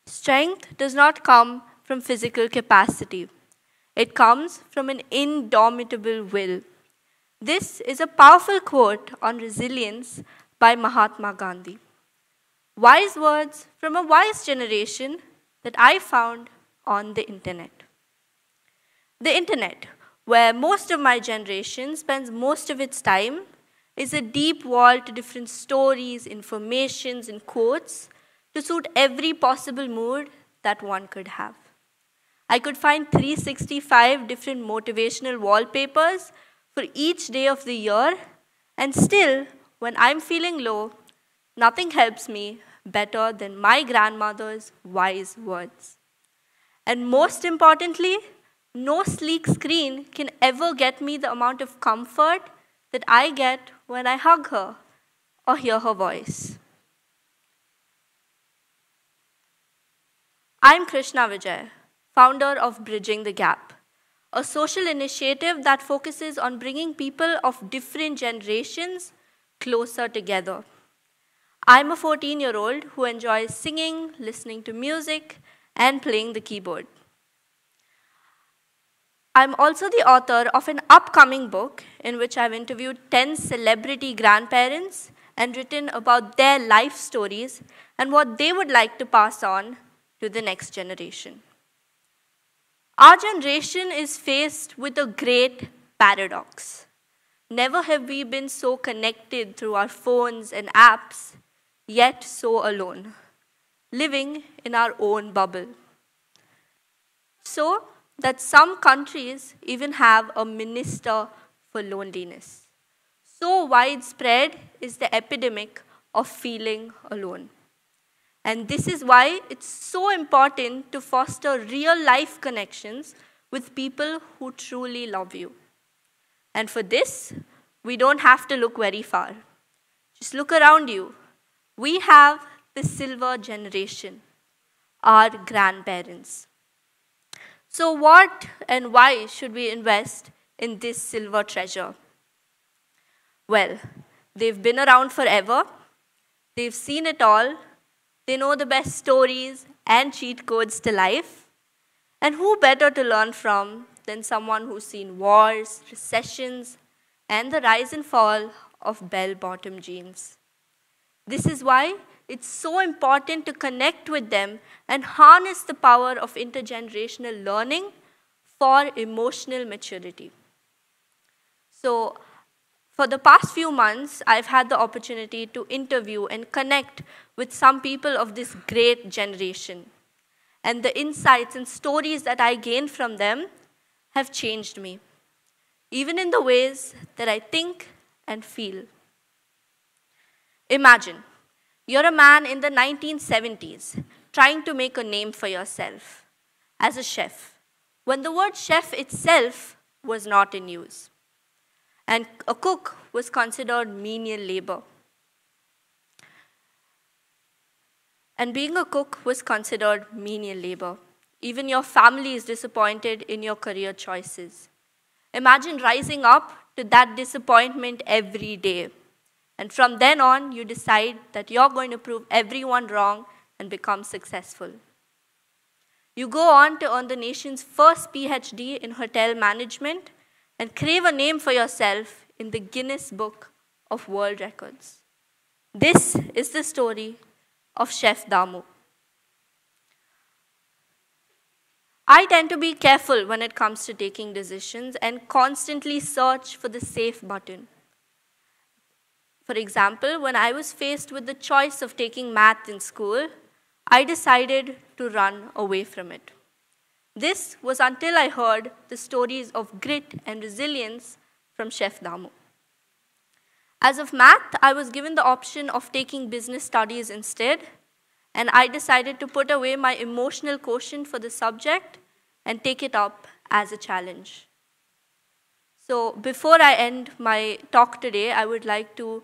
Strength does not come from physical capacity. It comes from an indomitable will. This is a powerful quote on resilience by Mahatma Gandhi. Wise words from a wise generation that I found on the internet. The internet, where most of my generation spends most of its time, is a deep wall to different stories, informations, and quotes to suit every possible mood that one could have. I could find 365 different motivational wallpapers for each day of the year, and still, when I'm feeling low, nothing helps me better than my grandmother's wise words. And most importantly, no sleek screen can ever get me the amount of comfort that I get when I hug her or hear her voice. I'm Krishna Vijay, founder of Bridging the Gap, a social initiative that focuses on bringing people of different generations closer together. I'm a 14-year-old who enjoys singing, listening to music, and playing the keyboard. I'm also the author of an upcoming book in which I've interviewed 10 celebrity grandparents and written about their life stories and what they would like to pass on to the next generation. Our generation is faced with a great paradox. Never have we been so connected through our phones and apps, yet so alone, living in our own bubble. So that some countries even have a minister for loneliness. So widespread is the epidemic of feeling alone. And this is why it's so important to foster real-life connections with people who truly love you. And for this, we don't have to look very far. Just look around you. We have the silver generation, our grandparents. So what and why should we invest in this silver treasure? Well, they've been around forever. They've seen it all. They know the best stories and cheat codes to life. And who better to learn from than someone who's seen wars, recessions, and the rise and fall of bell-bottom jeans. This is why it's so important to connect with them and harness the power of intergenerational learning for emotional maturity. So, for the past few months, I've had the opportunity to interview and connect with some people of this great generation. And the insights and stories that I gained from them have changed me, even in the ways that I think and feel. Imagine, you're a man in the 1970s trying to make a name for yourself as a chef, when the word chef itself was not in use. And a cook was considered menial labor. And being a cook was considered menial labor. Even your family is disappointed in your career choices. Imagine rising up to that disappointment every day. And from then on, you decide that you're going to prove everyone wrong and become successful. You go on to earn the nation's first PhD in hotel management and crave a name for yourself in the Guinness Book of World Records. This is the story of Chef Damu. I tend to be careful when it comes to taking decisions and constantly search for the safe button. For example, when I was faced with the choice of taking math in school, I decided to run away from it. This was until I heard the stories of grit and resilience from Chef Damu. As of math, I was given the option of taking business studies instead, and I decided to put away my emotional quotient for the subject and take it up as a challenge. So before I end my talk today, I would like to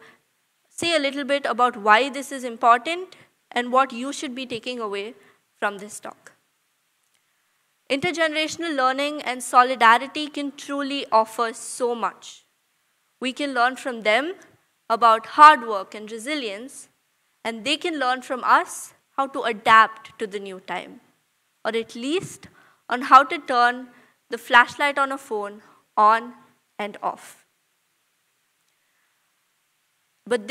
say a little bit about why this is important and what you should be taking away from this talk. Intergenerational learning and solidarity can truly offer so much. We can learn from them about hard work and resilience, and they can learn from us how to adapt to the new time, or at least on how to turn the flashlight on a phone on and off. But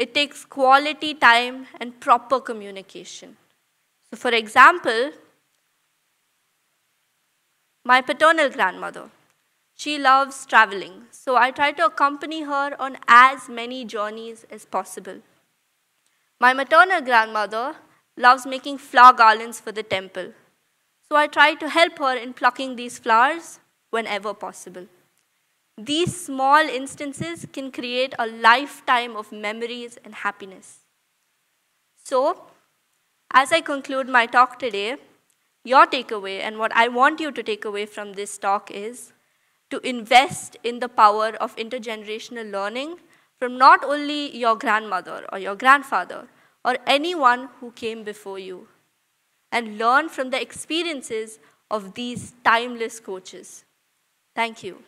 it takes quality time and proper communication. So for example, my paternal grandmother, she loves traveling, so I try to accompany her on as many journeys as possible. My maternal grandmother loves making flower garlands for the temple, so I try to help her in plucking these flowers whenever possible. These small instances can create a lifetime of memories and happiness. So, as I conclude my talk today, your takeaway and what I want you to take away from this talk is to invest in the power of intergenerational learning from not only your grandmother or your grandfather or anyone who came before you, and learn from the experiences of these timeless coaches. Thank you.